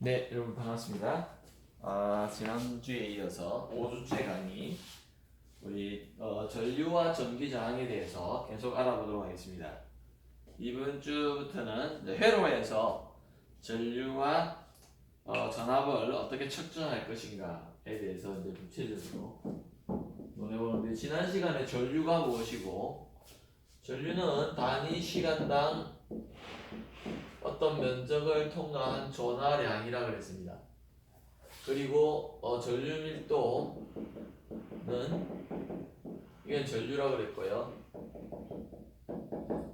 네, 여러분 반갑습니다. 지난주에 이어서 5주째 강의 우리 전류와 전기 저항에 대해서 계속 알아보도록 하겠습니다. 이번 주부터는 이제 회로에서 전류와 전압을 어떻게 측정할 것인가에 대해서 이제 구체적으로 논해보는데, 지난 시간에 전류가 무엇이고, 전류는 단위 시간당 어떤 면적을 통과한 전하량이라고 그랬습니다. 그리고 전류 밀도는 이건 전류라고 그랬고요.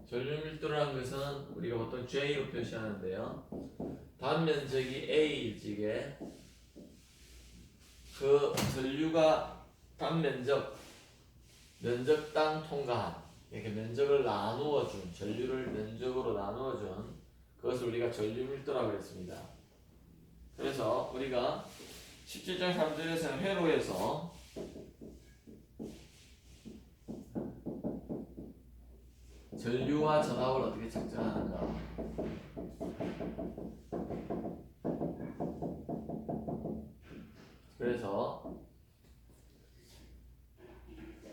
전류 밀도라는 것은 우리가 보통 J로 표시하는데요. 단면적이 A일 적에 그 전류가 면적당 통과한, 이렇게 면적을 나누어준, 전류를 면적으로 나누어준 그것을 우리가 전류 밀도라고 했습니다. 그래서 우리가 17장 3절에서는 회로에서 전류와 전압을 어떻게 측정하는가. 그래서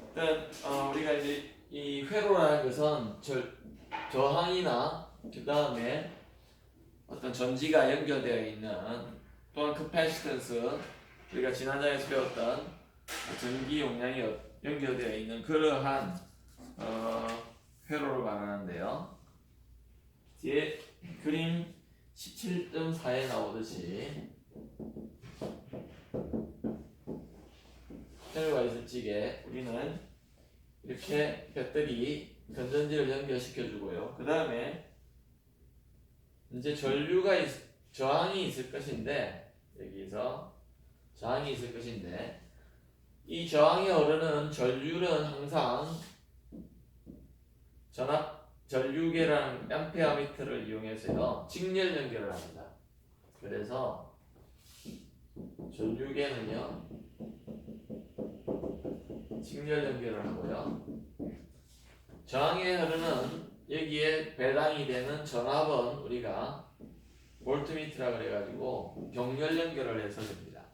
일단 우리가 이제 이 회로라는 것은 저항이나 그 다음에 어떤 전지가 연결되어 있는, 또한 커패시턴스, 우리가 지난 장에서 배웠던 전기 용량이 연결되어 있는 그러한 회로를 말하는데요. 뒤에 그림 17.4에 나오듯이 회로가 있을 적에 우리는 이렇게 배터리 건전지를 연결시켜 주고요. 그 다음에 이제 저항이 있을 것인데, 여기서 저항이 있을 것인데, 이 저항이 오르는 전류는 항상 전류계라는 앰페어미터를 이용해서요, 직렬 연결을 합니다. 그래서 전류계는요, 직렬 연결을 하고요. 저항에 흐르는, 여기에 배당이 되는 전압은 우리가 볼트미터라 그래가지고 병렬 연결을 해서 됩니다.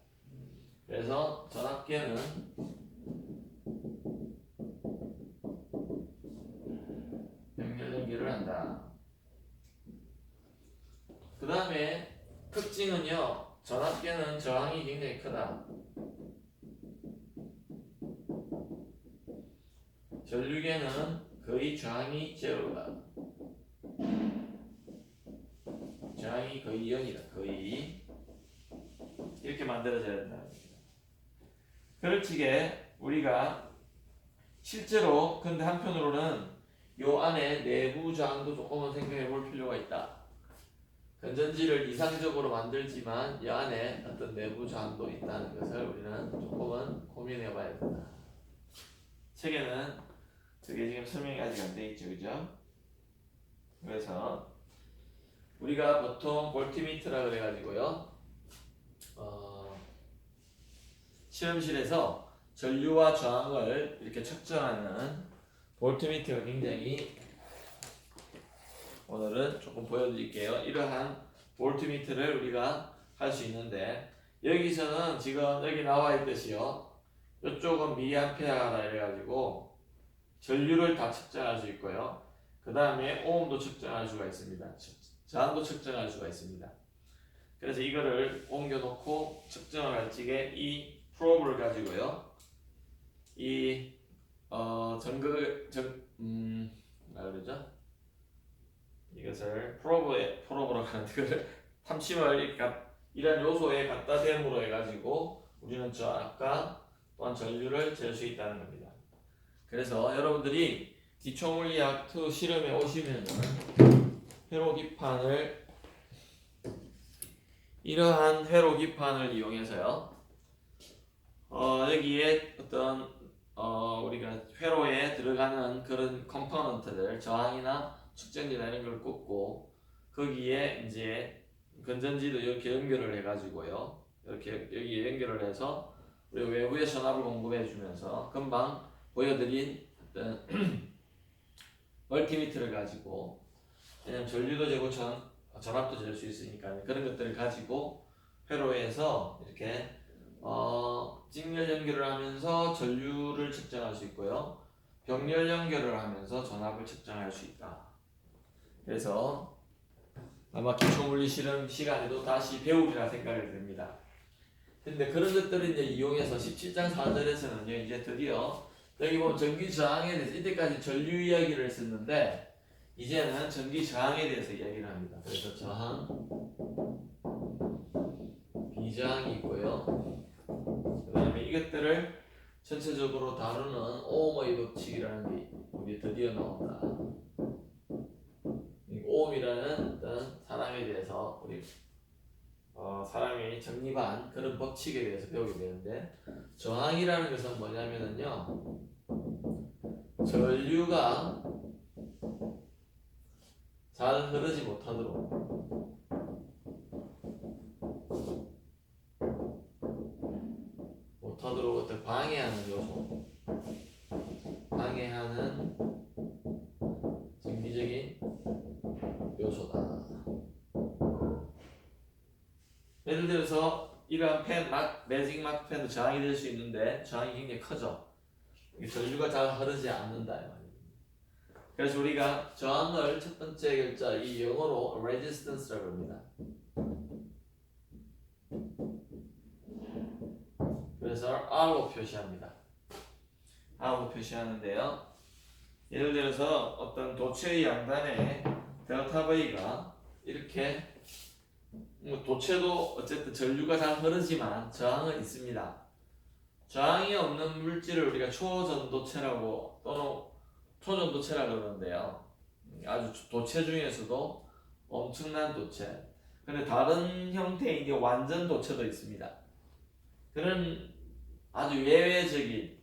그래서 전압계는 병렬 연결을 한다. 그 다음에 특징은요, 전압계는 저항이 굉장히 크다. 전류계는 거의 저항이 제로다. 저항이 거의 0이다. 거의 이렇게 만들어져야 된다는 겁니다. 그럴 적에 우리가 실제로, 근데 한편으로는 요 안에 내부 저항도 조금은 생각해 볼 필요가 있다. 건전지를 이상적으로 만들지만 이 안에 어떤 내부 저항도 있다는 것을 우리는 조금은 고민해 봐야 된다. 책에는 그게 지금 설명이 아직 안 돼 있죠, 그죠? 그래서 우리가 보통 볼트미터라 그래가지고요, 실험실에서 전류와 저항을 이렇게 측정하는 볼트미터가 굉장히, 오늘은 조금 보여드릴게요. 이러한 볼트미터를 우리가 할 수 있는데, 여기서는 지금 여기 나와 있듯이요, 이쪽은 미리암페어라 이래가지고 전류를 다 측정할 수 있고요. 그 다음에 오음도 측정할 수가 있습니다. 저항도 측정할 수가 있습니다. 그래서 이거를 옮겨놓고 측정을 할 적에 이 프로브를 가지고요, 이 뭐라 그러죠? 이것을 프로브라고 하는데, 그걸 탐침을 이런 요소에 갖다 댐으로 해가지고 우리는 저항과 또한 전류를 잴 수 있다는 겁니다. 그래서 여러분들이 기초물리학 2 실험에 오시면은 이러한 회로기판을 이용해서요, 여기에 어떤 우리가 회로에 들어가는 그런 컴포넌트들, 저항이나 측정기나 이런 걸 꽂고, 거기에 이제 건전지도 이렇게 연결을 해가지고요, 이렇게 여기에 연결을 해서 우리 외부의 전압을 공급해 주면서, 금방 보여드린 어떤 멀티미터를 가지고, 왜냐면 전류도 재고 전압도 잴 수 있으니까 그런 것들을 가지고 회로에서 이렇게 직렬 연결을 하면서 전류를 측정할 수 있고요. 병렬 연결을 하면서 전압을 측정할 수 있다. 그래서 아마 기초물리 실험 시간에도 다시 배우리라 생각이 듭니다. 근데 그런 것들을 이제 이용해서 17장 4절에서는요, 이제 드디어 여기 보면 전기 저항에 대해서 이때까지 전류 이야기를 했었는데 이제는 전기 저항에 대해서 이야기를 합니다. 그래서 저항, 비저항이 있고요. 그 다음에 이것들을 전체적으로 다루는 오음의 법칙이라는 게 우리 드디어 나온다. 오음이라는 어떤 사람에 대해서 우리 사람이 정립한 그런 법칙에 대해서 배우게 되는데, 저항이라는 것은 뭐냐면은요, 전류가 잘 흐르지 못하도록 어떤 방해하는 요소, 방해하는 정기적인 요소다. 예를 들어서 이러한 펜, 매직 마크 펜도 저항이 될 수 있는데 저항이 굉장히 크죠. 전류가 잘 흐르지 않는다. 그래서 우리가 저항을 첫 번째 글자 이 영어로 resistance라고 합니다. 그래서 R로 표시합니다. R로 표시하는데요. 예를 들어서 어떤 도체의 양단에 델타 V가 이렇게, 도체도 어쨌든 전류가 잘 흐르지만 저항은 있습니다. 저항이 없는 물질을 우리가 초전도체라고 또는 초전도체라고 그러는데요. 아주 도체 중에서도 엄청난 도체. 근데 다른 형태의 이제 완전 도체도 있습니다. 그런 아주 예외적인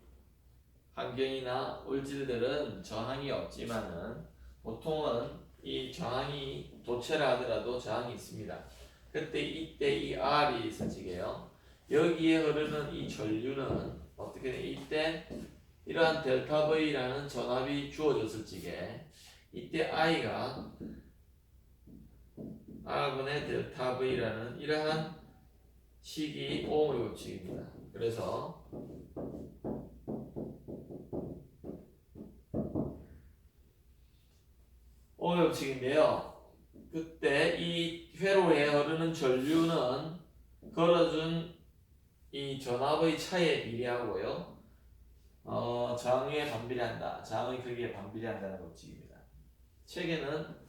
환경이나 물질들은 저항이 없지만은 보통은 이 저항이 도체라 하더라도 저항이 있습니다. 그때 이때 이 R이 있어지게요. 여기에 흐르는 이 전류는 어떻게 돼? 이때 이러한 델타 V라는 전압이 주어졌을 적에 이때 I가 R분의 델타 V라는 이러한 식이 오음의 법칙입니다. 그래서 오음의 법칙인데요. 그때 이 회로에 흐르는 전류는 걸어준 이 전압의 차이에 비례하고요. 저항에 반비례한다. 저항의 크기에 반비례한다는 법칙입니다. 책에는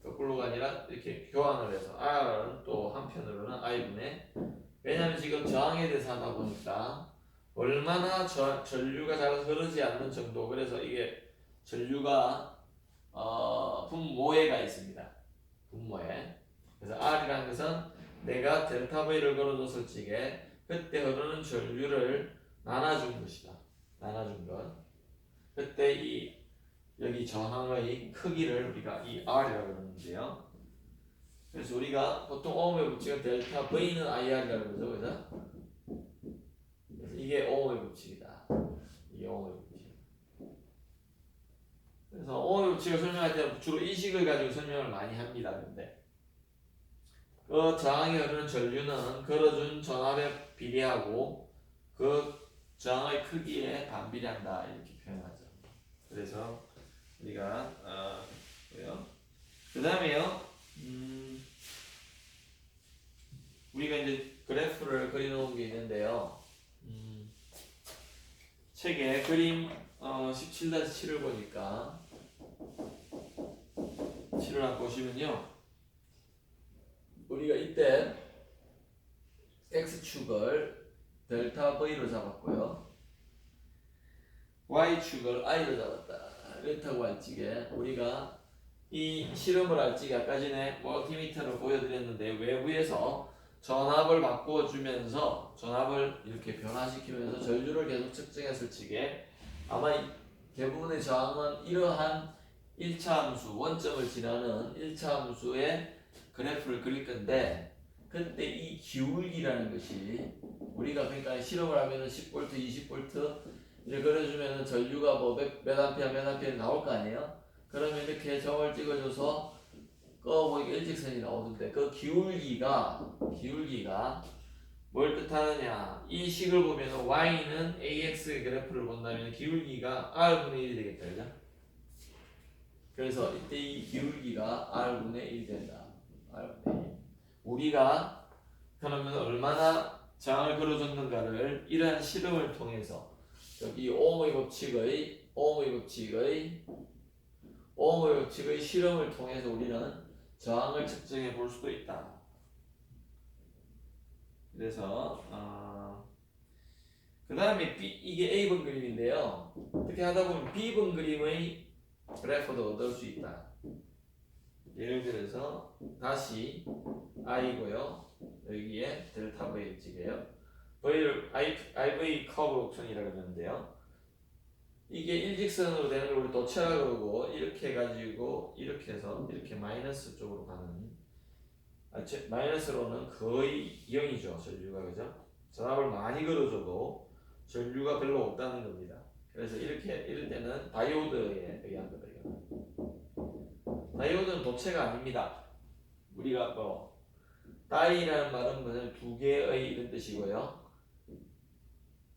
거꾸로가 아니라 이렇게 교환을 해서 R은 또 한편으로는 I분의, 왜냐하면 지금 저항에 대해서 하다 보니까 얼마나 전류가 잘 흐르지 않는 정도, 그래서 이게 전류가 분모해가 있습니다. 분모해. 그래서 R이라는 것은 내가 델타 V를 걸어줬을 적에 그때 흐르는 전류를 나눠준 것이다. 나눠준 것. 그때 여기 저항의 크기를 우리가 이 R이라고 그러는데요. 그래서 우리가 보통 오음의 법칙은 델타 V는 IR이라고 그러죠. 그래서 이게 오음의 법칙이다. 이게 오음의 법칙. 그래서 오음의 법칙을 설명할 때 주로 이 식을 가지고 설명을 많이 합니다. 근데 그 저항이 흐르는 전류는 걸어준 전압에 비례하고 그 저항의 크기에 반비례한다. 이렇게 표현하죠. 그래서 우리가 그 다음에요. 우리가 이제 그래프를 그려놓은 게 있는데요. 책에 그림 17-7을 보니까 7을 한번 보시면요. 우리가 이때 X축을 델타 V로 잡았고요. Y축을 I로 잡았다. 그렇다고 할 적에 우리가 이 실험을 할 적에 아까 전에 멀티미터를 보여드렸는데 외부에서 전압을 바꿔주면서 전압을 이렇게 변화시키면서 전류를 계속 측정했을 적에 아마 대부분의 저항은 이러한 1차 함수, 원점을 지나는 1차 함수의 그래프를 그릴 건데, 그때 이 기울기라는 것이 우리가 그러니까 실험을 하면은 10V, 20V 이렇게 그려주면은 전류가 몇 암페어 나올 거 아니에요? 그러면 이렇게 점을 찍어줘서 보니까 일직선이 나오는데 그 기울기가 뭘 뜻하느냐? 이 식을 보면 y는 ax 그래프를 본다면 기울기가 r분의 1이 되겠다, 그죠? 그래서 이때 이 기울기가 r분의 1이 된다. r분의 1. 우리가 그러면 얼마나 저항을 걸어줬는가를 이러한 실험을 통해서 여기 오음의 법칙의 실험을 통해서 우리는 저항을 측정해 볼 수도 있다. 그래서 그 다음에 이게 A번 그림인데요. 어떻게 하다 보면 B번 그림의 그래프도 얻을 수 있다. 예를 들어서 다시 I고요. 여기에 델타 V 찍어요. V를 IV 커브 옥션이라고 그러는데요. 이게 일직선으로 되는 걸 우리 도체라고 그러고 이렇게 해가지고 이렇게 해서 이렇게 마이너스 쪽으로 가는 마이너스로는 거의 0이죠. 전류가 그죠? 전압을 많이 걸어줘도 전류가 별로 없다는 겁니다. 그래서 이럴 때는 다이오드에 의한 거다. 다이오드는 도체가 아닙니다. 우리가 다이라는 말은 뭐냐면 두 개의 이런 뜻이고요.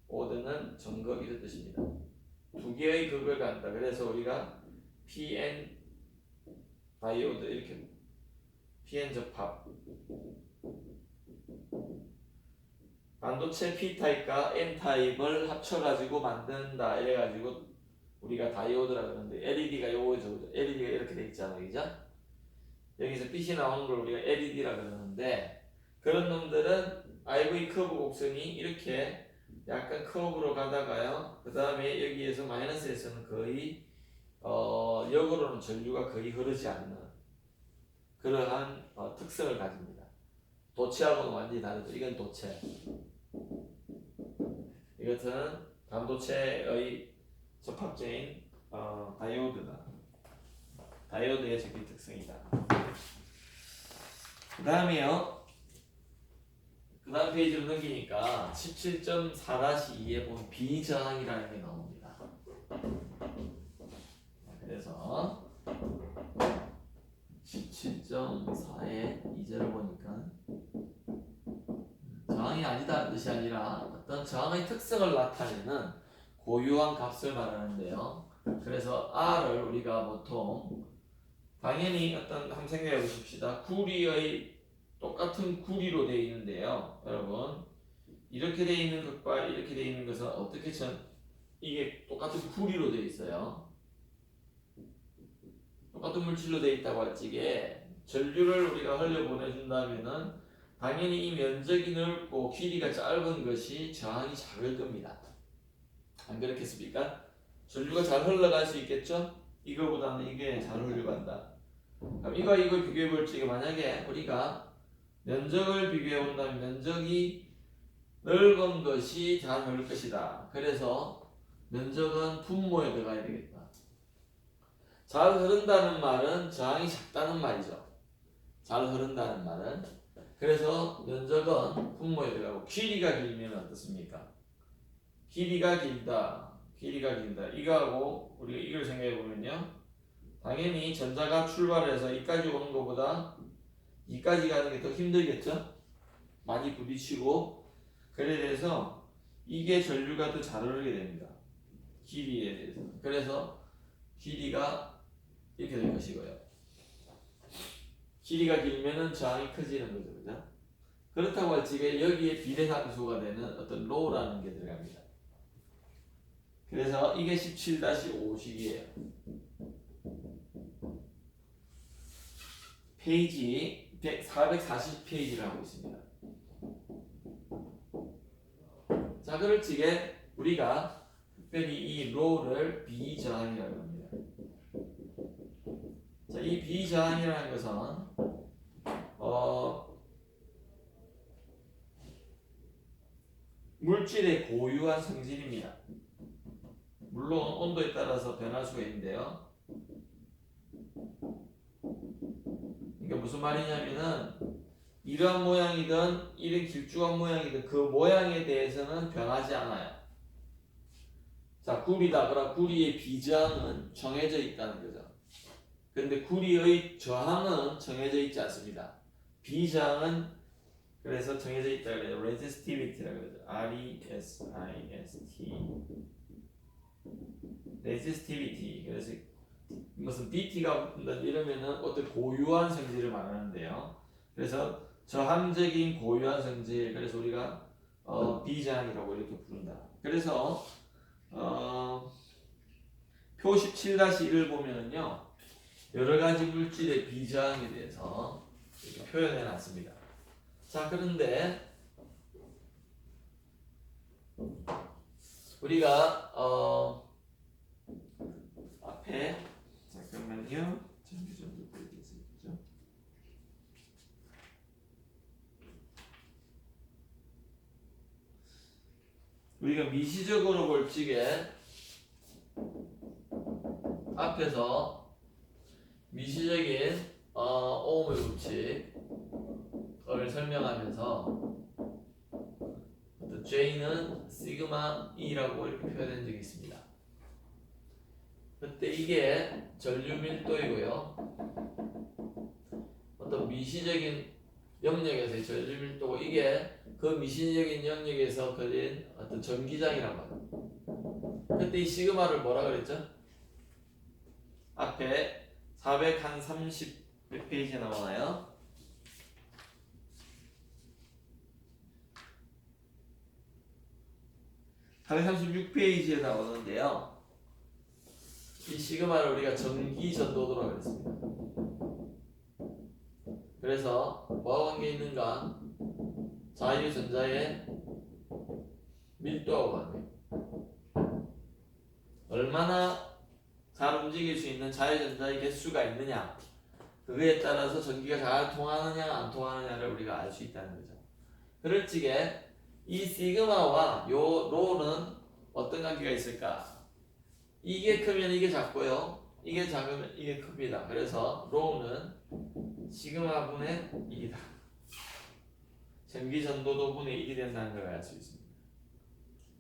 오드는 정극 이런 뜻입니다. 두 개의 극을 간다. 그래서 우리가 PN 다이오드 이렇게 PN 접합 반도체 P타입과 N타입을 합쳐가지고 만든다 이래가지고 우리가 다이오드라 그러는데 LED가 요거죠. LED가 이렇게 돼 있잖아요, 그죠? 여기서 빛이 나오는 걸 우리가 LED라 그러는데 그런 놈들은 IV 커브 곡선이 이렇게 약간 커브로 가다가요. 그 다음에 여기에서 마이너스에서는 거의 역으로는 전류가 거의 흐르지 않는 그러한 특성을 가집니다. 도체하고는 완전히 다르죠. 이건 도체. 이것은 반도체의 접합제인 다이오드다. 다이오드의 적기 특성이다. 그 다음에요. 그 다음 페이지로 넘기니까 17.4-2에 보면 비저항이라는 게 나옵니다. 그래서 17.4의 2절을 보니까 저항이 아니다는 뜻이 아니라 어떤 저항의 특성을 나타내는 고유한 값을 말하는데요. 그래서 R을 우리가 보통 당연히 한번 생각해 보십시다. 구리의 똑같은 구리로 되어 있는데요. 여러분 이렇게 되어 있는 것과 이렇게 되어 있는 것은 어떻게 이게 똑같은 구리로 되어 있어요. 똑같은 물질로 되어 있다고 할 적에 전류를 우리가 흘려보내준다면은 당연히 이 면적이 넓고 길이가 짧은 것이 저항이 작을 겁니다. 안 그렇겠습니까? 전류가 잘 흘러갈 수 있겠죠? 이거보다는 이게 잘 흘러간다. 그럼 이거 비교해 볼 적에 만약에 우리가 면적을 비교해 본다면 면적이 넓은 것이 잘 흐를 것이다. 그래서 면적은 분모에 들어가야 되겠다. 잘 흐른다는 말은 저항이 작다는 말이죠. 잘 흐른다는 말은. 그래서 면적은 분모에 들어가고 길이가 길면 어떻습니까? 길이가 길다. 이거하고 우리가 이걸 생각해 보면요. 당연히 전자가 출발해서 이까지 오는 것보다 이까지 가는 게 더 힘들겠죠? 많이 부딪히고 그래 돼서 이게 전류가 더 잘 흐르게 됩니다. 길이에 대해서. 그래서 길이가 이렇게 될 것이고요. 길이가 길면은 저항이 커지는 거죠. 그죠? 그렇다고 할 적에 여기에 비례함수가 되는 어떤 로라는 게 들어갑니다. 그래서 이게 17-5식이에요. 페이지 440페이지를 하고 있습니다. 자, 그럴 적에 우리가 특별히 이 로를 비저항이라고 합니다. 자, 이 비저항이라는 것은 물질의 고유한 성질입니다. 물론 온도에 따라서 변할 수가 있는데요. 이게 무슨 말이냐면은 이러한 모양이든 이런 길쭉한 모양이든 그 모양에 대해서는 변하지 않아요. 자, 구리다. 그럼 구리의 비저항은 정해져 있다는 거죠. 근데 구리의 저항은 정해져 있지 않습니다. 비저항은 그래서 정해져 있다 그래요. resistivity라고 그러죠. R-E-S-I-S-T resistivity. 그래서 무슨 BT가 붙는다 이러면은 어떤 고유한 성질을 말하는데요. 그래서 저항적인 고유한 성질, 그래서 우리가 비저항이라고 이렇게 부른다. 그래서 표 17-1을 보면은요, 여러 가지 물질의 비저항에 대해서 이렇게 표현해 놨습니다. 자, 그런데 우리가 앞에 잠깐만요. 전기 전도 대해서 있죠. 우리가 미시적으로 볼 적에 앞에서 미시적인 오음의 법칙을 설명하면서 J는 시그마 E라고 이렇게 표현한 적이 있습니다. 그때 이게 전류 밀도이고요. 어떤 미시적인 영역에서의 전류 밀도고, 이게 그 미시적인 영역에서 걸린 어떤 전기장이라고 합니다. 그때 이 시그마를 뭐라 그랬죠? 앞에 430 몇 페이지에 나오나요? 436페이지에 나오는데요. 이 시그마를 우리가 전기 전도도라고 그랬습니다. 그래서 뭐와 관계 있는가? 자유전자의 밀도하고 관계. 얼마나 잘 움직일 수 있는 자유전자의 개수가 있느냐, 그거에 따라서 전기가 잘 통하느냐 안 통하느냐를 우리가 알 수 있다는 거죠. 그럴 적에 이 시그마와 요 로는 어떤 관계가 있을까? 이게 크면 이게 작고요, 이게 작으면 이게 큽니다. 그래서 로는 시그마 분의 1이다. 전기 전도도 분의 1이 된다는 걸 알 수 있습니다.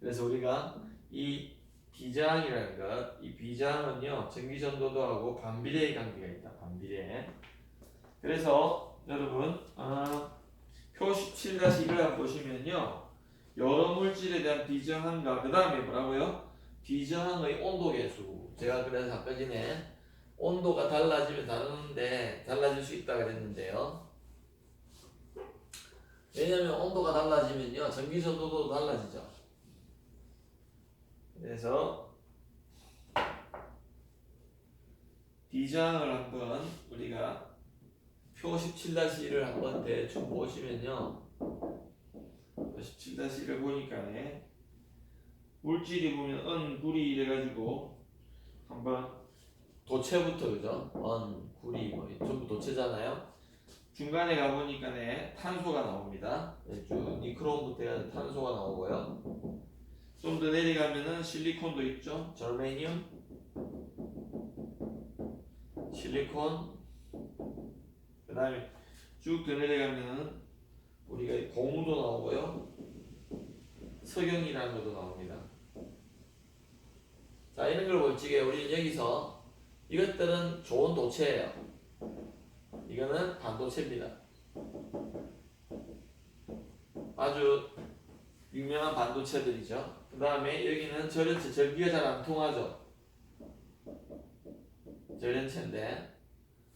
그래서 우리가 이 비저항이라는 것, 이 비저항은요, 전기 전도도하고 반비례의 관계가 있다. 반비례. 그래서 여러분 표 17-1을 한번 보시면요, 여러 물질에 대한 비저항과 그 다음에 뭐라고요? 비저항의 온도 계수. 제가 그래서 아까 전에 온도가 달라지면 다른데 달라질 수 있다 그랬는데요. 왜냐면 온도가 달라지면요, 전기 전도도 달라지죠. 그래서 비저항을 한번 우리가 표 17-1을 한번 대충 보시면요, 17-1을 보니까 물질이 보면 은, 구리 이래가지고 한번 도체부터, 그죠? 은, 구리 뭐 전부 도체잖아요. 중간에 가보니까 탄소가 나옵니다. 쭉 니크롬부터 해가지고 탄소가 나오고요. 좀 더 내려가면은 실리콘도 있죠. 절메늄, 실리콘. 그 다음에 쭉 더 내려가면은 우리가 고무도 나오고요, 석영이라는 것도 나옵니다. 자, 이런 걸 볼 적에 우리는 여기서 이것들은 좋은 도체예요. 이거는 반도체입니다. 아주 유명한 반도체들이죠. 그 다음에 여기는 절연체, 전기가 잘 안 통하죠. 절연체인데,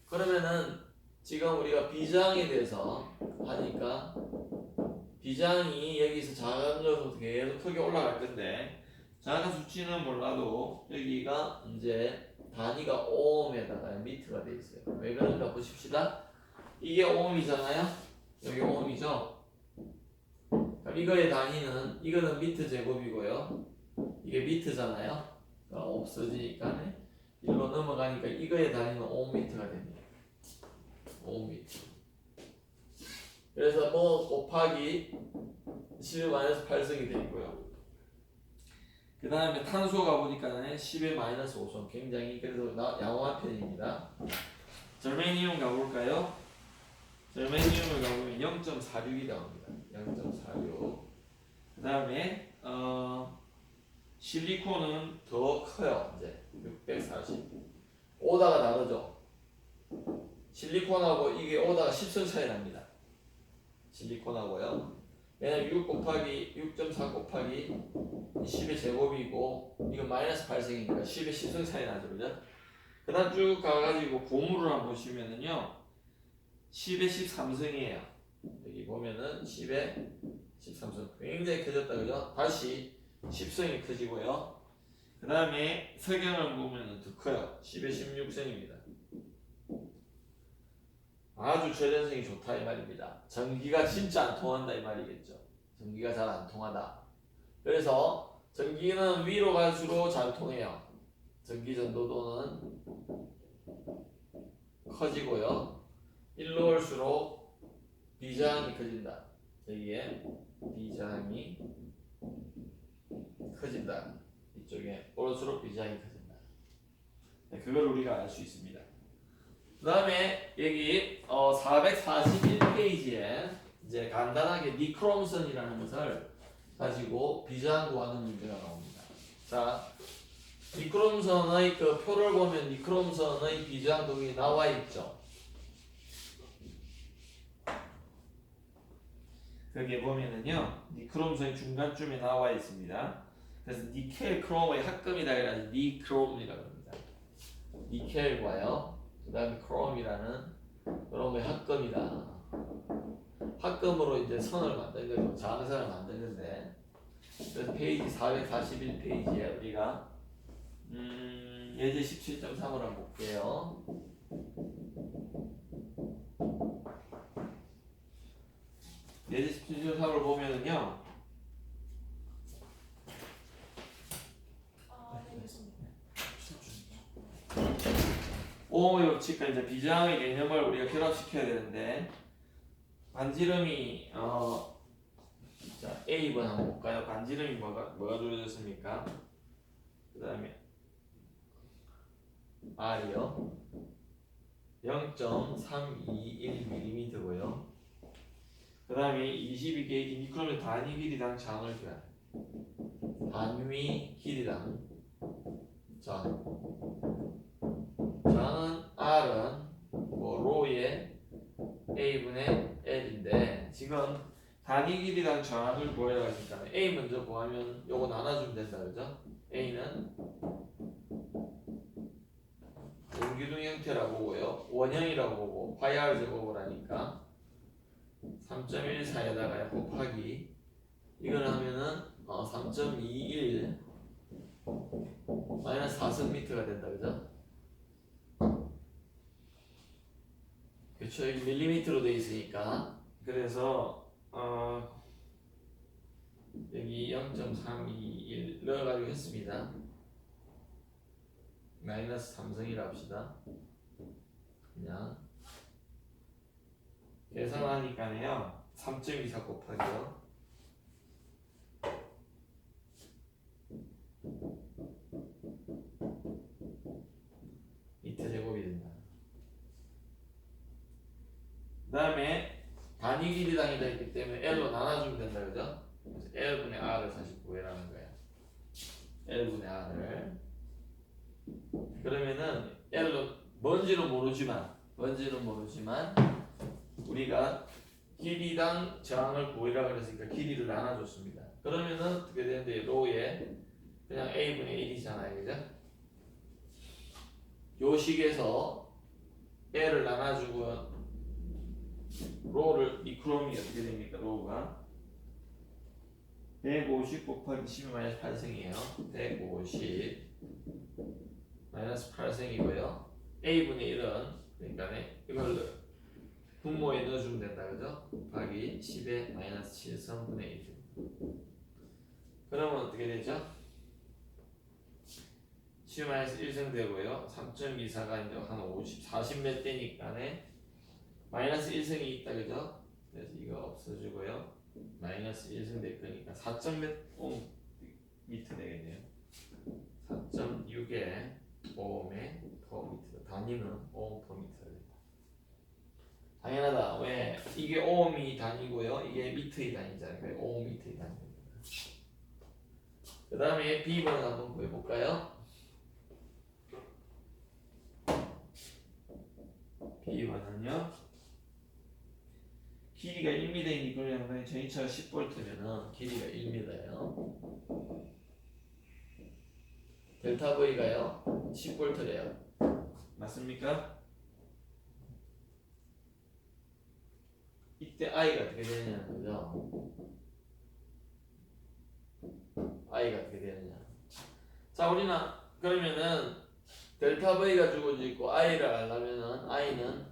그러면은 지금 우리가 비저항에 대해서 하니까 비저항이 여기서 작은 것부터 계속 크게 올라갈 건데, 작은 수치는 몰라도 여기가 이제 단위가 오음에다가 미터가 돼 있어요. 왜 그런가 보십시다. 이게 오음이잖아요. 여기 오음이죠. 그럼 이거의 단위는, 이거는 미터 제곱이고요, 이게 미터잖아요. 그러니까 없어지니까 일로 넘어가니까 이거의 단위는 오음미터가 됩니다. 오음미터. 그래서 뭐 곱하기 10-8성이 되고요. 그 다음에 탄소가 보니까 10-5성, 굉장히 그래도 양호한 편입니다. 절메니움 가볼까요? 절메니움을 가보면 0.46이 나옵니다. 0.46. 그 다음에 실리콘은 더 커요. 이제 640. 오다가 다르죠. 실리콘하고 이게 오다가 10선 차이 납니다. 실리콘하고요. 왜냐면 6 곱하기 6.4 곱하기 10의 제곱이고 이건 마이너스 8승이니까 10의 10승 차이 나죠, 그죠? 그 다음 쭉 가가지고 고무를 한번 보시면은요 10의 13승이에요. 여기 보면은 10의 13승 굉장히 커졌다, 그죠? 다시 10승이 커지고요. 그 다음에 석영을 보면은 더 커요. 10의 16승입니다. 아주 절연성이 좋다 이 말입니다. 전기가 진짜 안 통한다 이 말이겠죠. 전기가 잘 안 통하다. 그래서 전기는 위로 갈수록 잘 통해요. 전기 전도도는 커지고요. 일로 올수록 비저항이 커진다. 여기에 비저항이 커진다. 이쪽에 올수록 비저항이 커진다. 네, 그걸 우리가 알 수 있습니다. 그 다음에 여기 441페이지에 이제 간단하게 니크롬선이라는 것을 가지고 비저항 구하는 문제가 나옵니다. 자, 니크롬선의 그 표를 보면 니크롬선의 비저항 동이 나와 있죠. 거기에 보면은요, 니크롬선이 중간쯤에 나와 있습니다. 그래서 니켈 크롬의 합금이다 그래서 니크롬이라고 합니다. 니켈과요. 그 다음에 크롬이라는 크롬의 합금이다. 합금으로 이제 선을 만든 거죠. 장선을 만든 건데. 그래서 페이지 441페이지에 우리가 예제 17.3을 한번 볼게요. 예제 17.3을 보면은요. 오음의 법칙과 이제 비저항의 개념을 우리가 결합시켜야 되는데 반지름이 자 A번 한번 볼까요? 반지름이 뭐가 주어졌습니까? 그 다음에 R이요 0.321mm고요. 그 다음에 22게이지 니크롬의 단위 길이당 장을 구하라. 단위 길이당 장. 장은 R은 뭐 로의 A분의 L인데 지금 단위 길이당 장을 구하려고 하니까 A 먼저 구하면 요거 나눠주면 된다, 그죠? A는 원기둥 형태라고 보고요. 원형이라고 보고 파이R 제곱을 하니까 3.14에다가 곱하기 이걸 하면은 3.21 마이너스 4승미터가 된다, 그죠? 그쵸, 여기 밀리미터로 되어 있으니까 그래서 여기 0.321 넣어가지고 했습니다. 마이너스 3승이라 합시다. 그냥 계산하니까요 3.24 곱하기요 미터 제곱이 된다. 그 다음에 단위 길이당이 되기 때문에 L로 나눠주면 된다, 그죠? 그래서 L분의 R을 사실 구해라는 거야. L분의 R을 그러면은 L로 뭔지는 모르지만 우리가 길이당 저항을 구해라 그랬으니까 길이를 나눠줬습니다. 그러면은 어떻게 되는데 로에 그냥 A분의 1이잖아요, 그죠? 요 식에서 L을 나눠주고 로를 니크롬이 어떻게 됩니까? 로가 150 곱하기 10의 마이너스 8승이에요. 150 마이너스 8승이고요. A분의 1은 그러니까 이걸 분모에 넣어주면 된다, 그죠? 곱하기 10의 마이너스 7승분의 1. 그러면 어떻게 되죠? 10 마이너스 1승 되고요. 3.24가 이제 한 50, 40 몇 대니까네 마이너스 1승이 있다, 그죠? 그래서 이거 없어지고요. 마이너스 1승 될 거니까 4.몇 오hm 미터 되겠네요. 4.6의 오음의 퍼 미터. 단위는 오hm 퍼 미터가 된다. 당연하다. 왜? 이게 오음이 단위고요. 이게 미터의 단위잖아요. 그러니까 오hm 미터의 단위입니다. 그 다음에 B번 한번 구해볼까요? B번은요 길이가 1m인 이거는 전위차가 10V면은 길이가 1m예요. 델타 V가요 10V래요. 맞습니까? 이때 I가 어떻게 되느냐는 거죠. I가 어떻게 되느냐. 자, 우리는 그러면은 델타 V가 주어져 있고 I를 알려면은 I는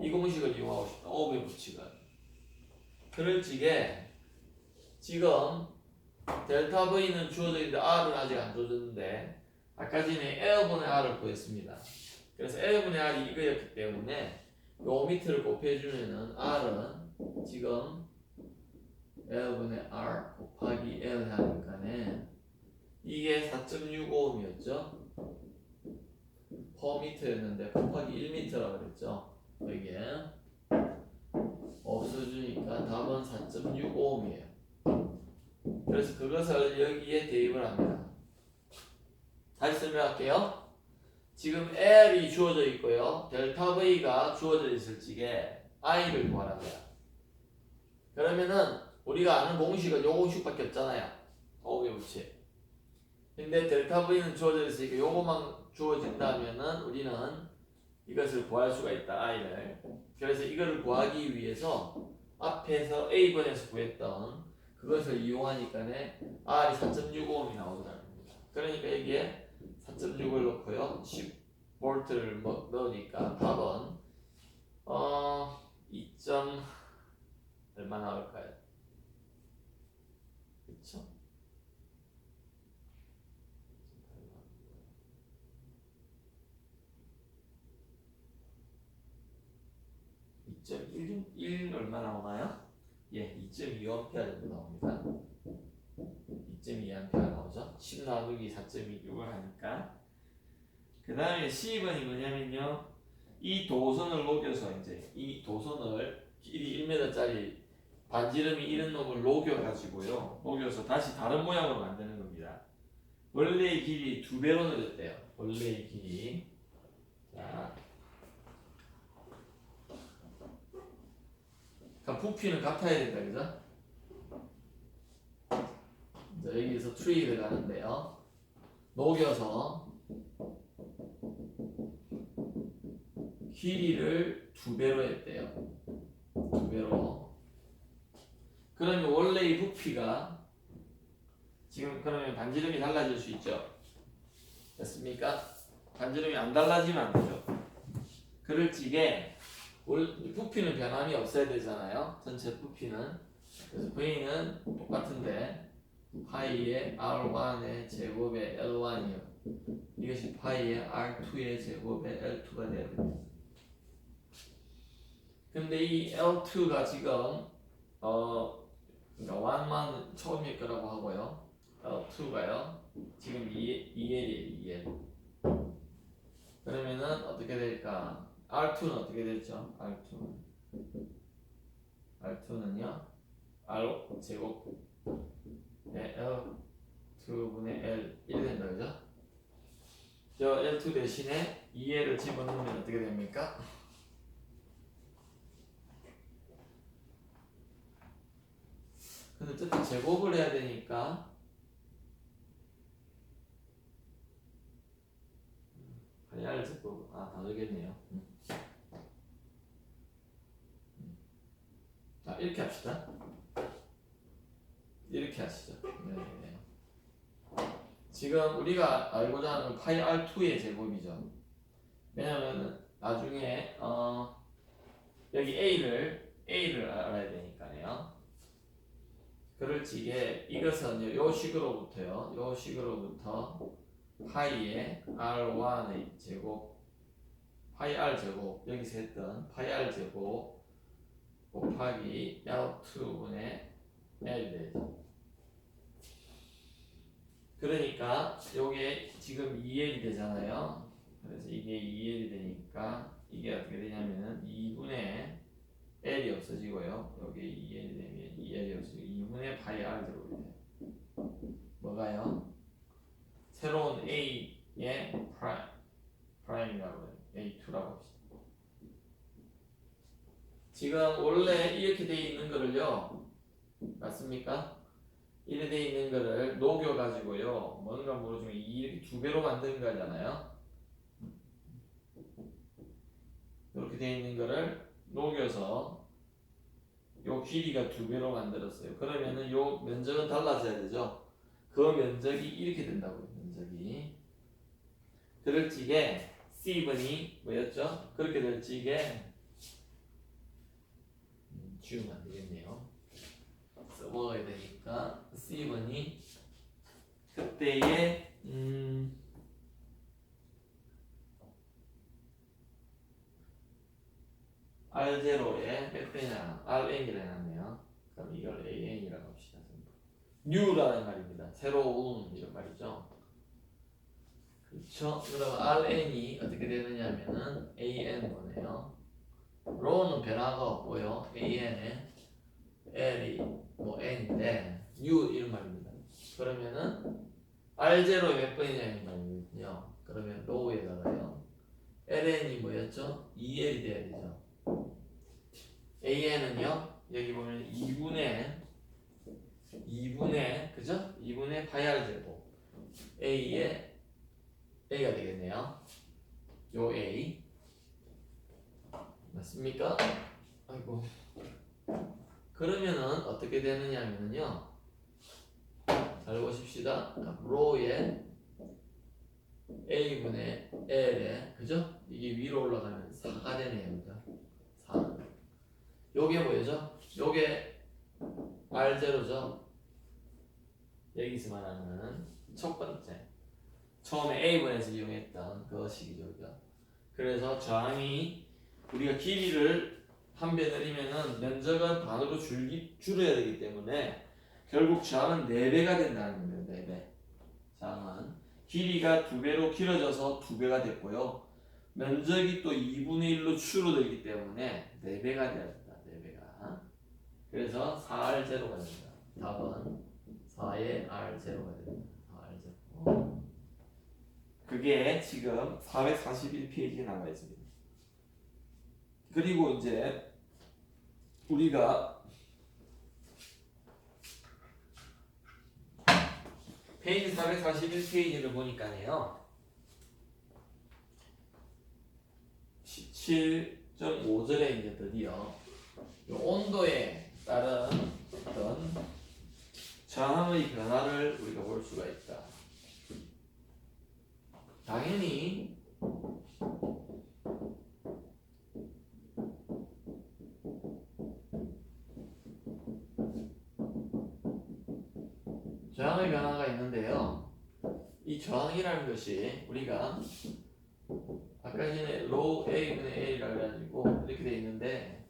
이 공식을 이용하고 싶다. 오음의 법칙을. 그럴 적에 지금 델타 V는 주어져 있는데 R은 아직 안 주어졌는데 아까 전에 L분의 R을 구했습니다. 그래서 L분의 R이 이거였기 때문에 요 5m를 곱해주면은 R은 지금 L분의 R 곱하기 L 하니까는 이게 4.65ohm이었죠. 퍼미터였는데 곱하기 1m라고 그랬죠. 이게 없어지니까 답은 4.65ohm이에요. 그래서 그것을 여기에 대입을 합니다. 다시 설명할게요. 지금 L이 주어져 있고요. 델타 V가 주어져 있을 적에 I를 구하는 거야. 그러면은 우리가 아는 공식은 요 공식밖에 없잖아요. 오음의 법칙. 근데 델타 V는 주어져 있으니까 요것만 주어진다면은 우리는 이것을 구할 수가 있다. I를. 그래서 이거를 구하기 위해서 앞에서 A번에서 구했던 그것을 이용하니까는 R이 4.65ohm이 나오더라는 겁니다. 그러니까 여기에 4.6을 넣고요. 10V를 넣으니까 답은 2. 얼마 나올까요? 그쵸? 2.1 얼마 나오나요? 예, 2.2A 정도 나옵니다. 2.2A 나오죠? 10 나누기 4.26을 하니까. 그 다음에 C번이 뭐냐면요. 이 도선을 녹여서 이제 이 도선을 길이 1m짜리 반지름이 이런 놈을 녹여가지고요. 녹여서 다시 다른 모양으로 만드는 겁니다. 원래의 길이 2배로 늘렸대요. 원래의 길이. 자, 부피는 같아야 된다, 그죠? 자, 여기서 트리를 가는데요. 녹여서 길이를 2배로 했대요. 2배로. 그러면 원래의 부피가 지금 그러면 반지름이 달라질 수 있죠. 됐습니까? 반지름이 안 달라지면 안 되죠. 그럴 적에 부피는 변함이 없어야 되잖아요. 전체 부피는. 그래서 V는 똑같은데 파이의 R1의 제곱의 L1이요. 이것이 파이의 R2의 제곱의 L2가 돼야 됩니다. 근데 이 L2가 지금 그러니까 1만 처음일 거라고 하고요. L2가요. 지금 2L이에요. 2L. 그러면은 어떻게 될까? R2는 어떻게 됐죠? R2는요. R 제곱 네, L2분의 L 1 된다, 그죠? 저 L2 대신에 2L을 집어넣으면 어떻게 됩니까? 근데 어쨌든 제곱을 해야 되니까 R 제곱 다 되겠네요. 자, 이렇게 합시다. 이렇게 하시죠. 네. 지금 우리가 알고자 하는 파이 R2의 제곱이죠. 왜냐면 나중에 여기 A를 알아야 되니까요. 그럴 적에 이것은 요 식으로부터요. 요 식으로부터 파이의 R1의 제곱 파이 R 제곱 여기서 했던 파이 R 제곱 곱하기 L2분의 L 되죠. 그러니까 요게 지금 2L이 되잖아요. 그래서 이게 2L이 되니까 이게 어떻게 되냐면은 2분의 L이 없어지고요. 여기 2L이 되면 2L이 없어지고 2분의 파이 R 제곱이 돼요. 뭐가요? 새로운 A의 프라임이라고 해요. A2라고 합시다. 지금 원래 이렇게 돼 있는 거를요, 맞습니까? 이렇게 돼 있는 거를 녹여 가지고요, 뭔가 모르지만 이렇게 두 배로 만든 거잖아요. 이렇게 돼 있는 거를 녹여서 요 길이가 두 배로 만들었어요. 그러면은 요 면적은 달라져야 되죠. 그 면적이 이렇게 된다고요. 면적이. 그럴 적에 C분이 뭐였죠? 그렇게 될 적에 지우면 안 되겠네요. 써먹어야 되니까 C분이 그때의 R0에 몇 배냐? Rn이라 해놨네요. 그럼 이걸 AN이라고 합시다. New라는 말입니다. 새로운 이런 말이죠. 그렇죠? 그럼 Rn이 어떻게 되느냐면은 AN분이에요. rho는 변화가 없고요. AN에 L이 뭐 N인데 U 이런 말입니다. 그러면은 R0에 몇 번이냐 이 말이거든요. 그러면 rho에다가요. LN이 뭐였죠? 2L이 돼야 되죠. AN은요. 여기 보면 2분의 그죠? 2분의 파이 R 제곱 A의 A가 되겠네요. 요 A 맞습니까? 아이고. 그러면은 어떻게 되느냐면요. 잘 보십시다. 로의 A분의 L에 그죠? 이게 위로 올라가면 4가 되네요. 그죠? 4. 요게 뭐죠? 요게 R0죠. 여기서 말하는 첫 번째. 처음에 A분에서 이용했던 그것이죠. 그죠? 그래서 저항이 우리가 길이를 한 배 내리면은 면적은 반으로 줄여야 되기 때문에 결국 저항은 4배가 된다는 겁니다. 4배. 저항은 길이가 2배로 길어져서 2배가 됐고요. 면적이 또 2분의 1로 줄어들기 때문에 4배가 되어야 된다. 4배가. 그래서 4R0가 됩니다. 답은 4의 R0가 됩니다. 4R0. 그게 지금 441페이지에 나와 있습니다. 그리고 이제 우리가 페이지 441페이지를 보니까요. 17.5절에 이제 드디어 온도에 따른 어떤 저항의 변화를 우리가 볼 수가 있다. 당연히 저항의 변화가 있는데요. 이 저항이라는 것이 우리가 아까 전에 로우 A분의 A라고 해가지고 이렇게 돼 있는데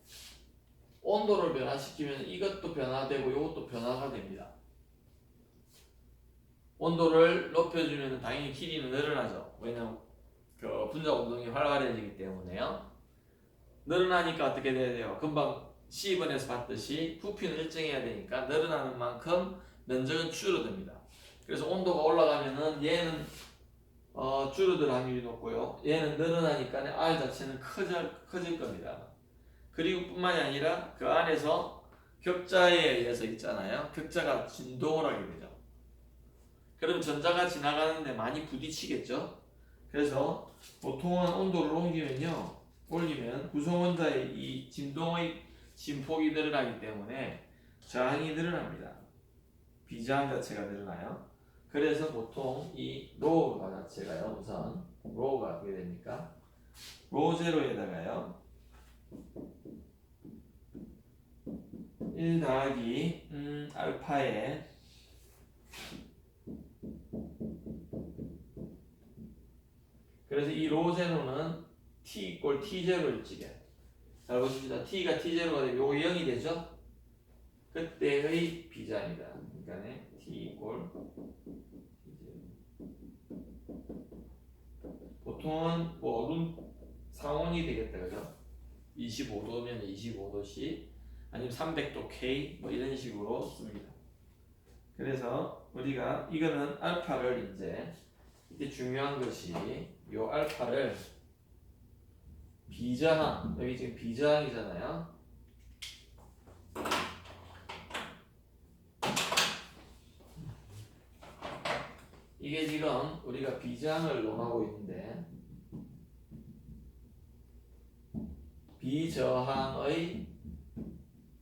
온도를 변화시키면 이것도 변화되고 이것도 변화가 됩니다. 온도를 높여주면 당연히 길이는 늘어나죠. 왜냐면 그 분자 운동이 활발해지기 때문에요. 늘어나니까 어떻게 돼야 돼요? 금방 C번에서 봤듯이 부피는 일정해야 되니까 늘어나는 만큼 면적은 줄어듭니다. 그래서 온도가 올라가면은 얘는 줄어들 확률이 높고요. 얘는 늘어나니까 R 자체는 커질 겁니다. 그리고 뿐만이 아니라 그 안에서 격자에 의해서 있잖아요. 격자가 진동을 하게 되죠. 그럼 전자가 지나가는데 많이 부딪히겠죠. 그래서 보통은 온도를 올리면 구성원자의 이 진동의 진폭이 늘어나기 때문에 저항이 늘어납니다. 비저항 자체가 늘어나요. 그래서 보통 이 로우가 자체가요. 우선 로우가 어떻게 됩니까? 로우 제로에다가요 1 더하기 알파에 그래서 이 로우 제로는 t = t0일 적에 잘 보십시다. t가 t0가 되면 요거 0이 되죠? 그때의 비자입니다. 그러니까 t 보통은 뭐 상온이 되겠다 그죠? 25도면 25도씨 아니면 300도 K 뭐 이런 식으로 씁니다. 그래서 우리가 이거는 알파를 이제 중요한 것이 요 알파를 비저항, 여기 지금 비저항이잖아요. 이게 지금 우리가 비저항을 논하고 있는데 비저항의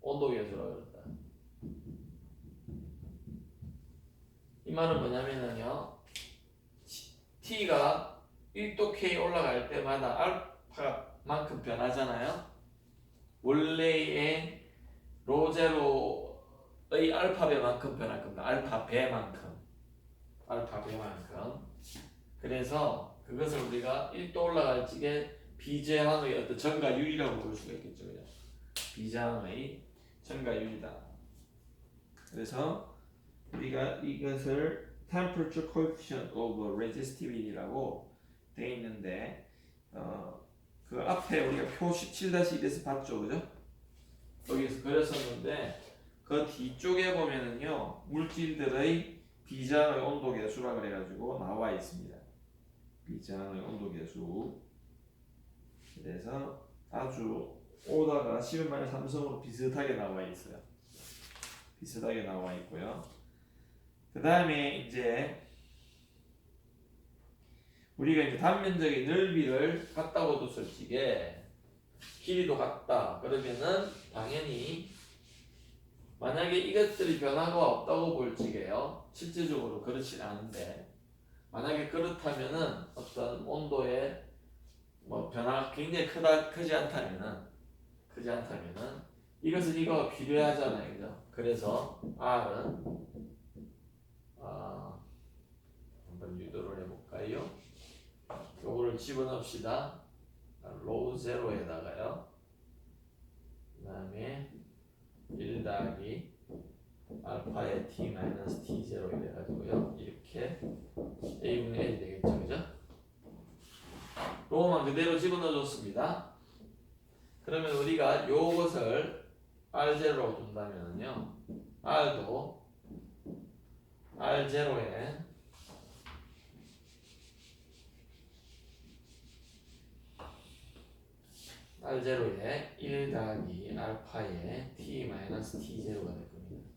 온도계수라고 그랬다. 이 말은 뭐냐면요, T가 1도 K 올라갈 때마다 알파만큼 변하잖아요. 원래의 로제로의 알파배만큼 변할 겁니다. 알파배만큼. 그래서 그것을 우리가 1도 올라갈 적에 비저항의 어떤 전가율이라고 볼 수가 있겠죠. 그죠? 비저항의 전가율이다. 그래서 우리가 이것을 temperature coefficient of resistivity라고 돼 있는데 그 앞에 우리가 표 17-1에서 봤죠, 그죠? 여기서 그렸었는데 그 뒤쪽에 보면은요 물질들의 비저항의 온도 계수라 그래가지고 나와 있습니다. 비저항의 온도 계수. 그래서 아주 오다가 10-3성으로 비슷하게 나와 있어요. 비슷하게 나와 있고요. 그 다음에 이제 우리가 이제 단면적의 넓이를 같다고 뒀을 적에 길이도 같다. 그러면은 당연히 만약에 이것들이 변화가 없다고 볼 적에요. 실제적으로 그렇진 않은데 만약에 그렇다면은 어떤 온도의 뭐 변화가 굉장히 크지 않다면은 이것은 이거가 필요하잖아요, 그죠? 그래서 R은 한번 유도를 해볼까요? 요거를 집어넣읍시다. 로우 제로에다가요. 그 다음에 1 더하기 알파의 t 마이너스 t0 이래가지고요. 이렇게 a분의 l이 되겠죠, 그죠? 로우만 그대로 집어넣어줬습니다. 그러면 우리가 요것을 R0로 둔다면요, R도 R0에 R0에 1 더하기 알파의 t 마이너스 t0가 될 겁니다.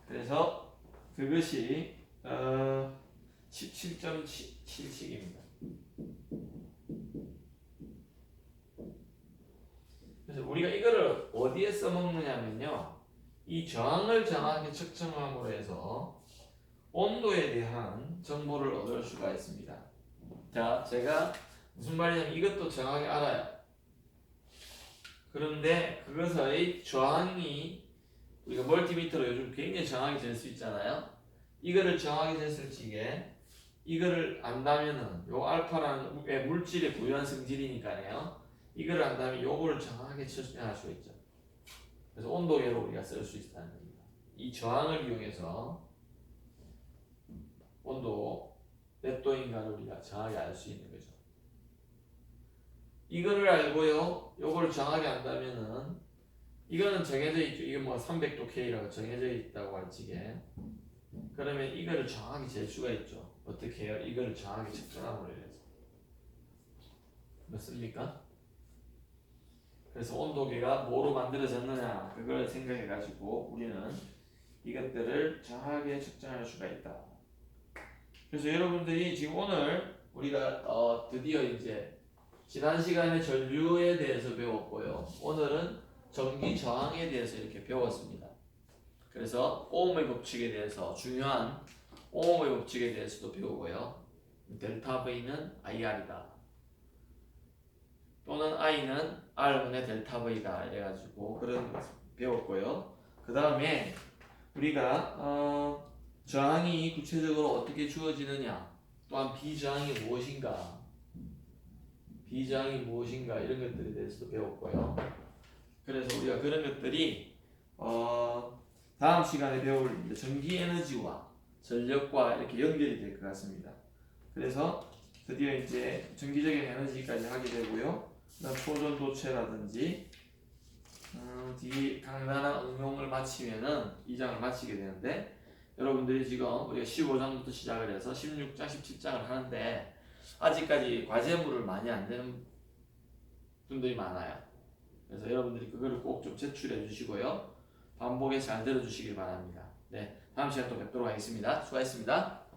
그래서 그것이 17.7씩입니다. 그래서 우리가 이거를 어디에 써먹느냐면요, 이 저항을 정확하게 측정함으로 해서 온도에 대한 정보를 얻을 수가 있습니다. 자, 제가 무슨 말이냐면 이것도 정확히 알아요. 그런데 그것의 저항이 우리가 멀티미터로 요즘 굉장히 정확히 잴 수 있잖아요. 이거를 정확히 쟀을 적에 이거를 안다면은 요 알파라는 물질의 부유한 성질이니까요. 이거를 안다면 요거를 정확하게 측정할 수 있죠. 그래서 온도계로 우리가 쓸 수 있다는 겁니다. 이 저항을 이용해서 온도 몇 도인가를 우리가 정확히 알 수 있는 거죠. 이거를 알고요, 요거를 정확히 안다면은 이거는 정해져 있죠. 이거 뭐 300도 K라고 정해져 있다고 할 적에 그러면 이거를 정확히 잴 수가 있죠. 어떻게 해요? 이거를 정확히 측정함으로 해서. 맞습니까? 그래서 온도계가 뭐로 만들어졌느냐 그걸 생각해 가지고 우리는 이것들을 정확하게 측정할 수가 있다. 그래서 여러분들이 지금 오늘 우리가 드디어 이제 지난 시간에 전류에 대해서 배웠고요. 오늘은 전기 저항에 대해서 이렇게 배웠습니다. 그래서 오음의 법칙에 대해서 중요한 오음의 법칙에 대해서도 배우고요. 델타 V는 IR이다. 또는 I는 R분의 델타 V다. 이래가지고 그런 것을 배웠고요. 그 다음에 우리가 저항이 구체적으로 어떻게 주어지느냐, 또한 비저항이 무엇인가 이런 것들에 대해서도 배웠고요. 그래서 우리가 그런 것들이 다음 시간에 배울 전기 에너지와 전력과 이렇게 연결이 될 것 같습니다. 그래서 드디어 이제 전기적인 에너지까지 하게 되고요. 그다음 초전도체라든지 뒤 간단한 응용을 마치면은 2장을 마치게 되는데, 여러분들이 지금 우리가 15장부터 시작을 해서 16장, 17장을 하는데 아직까지 과제물을 많이 안 된 분들이 많아요. 그래서 여러분들이 그거를 꼭 좀 제출해 주시고요. 반복해서 잘 들어주시길 바랍니다. 네, 다음 시간 또 뵙도록 하겠습니다. 수고하셨습니다.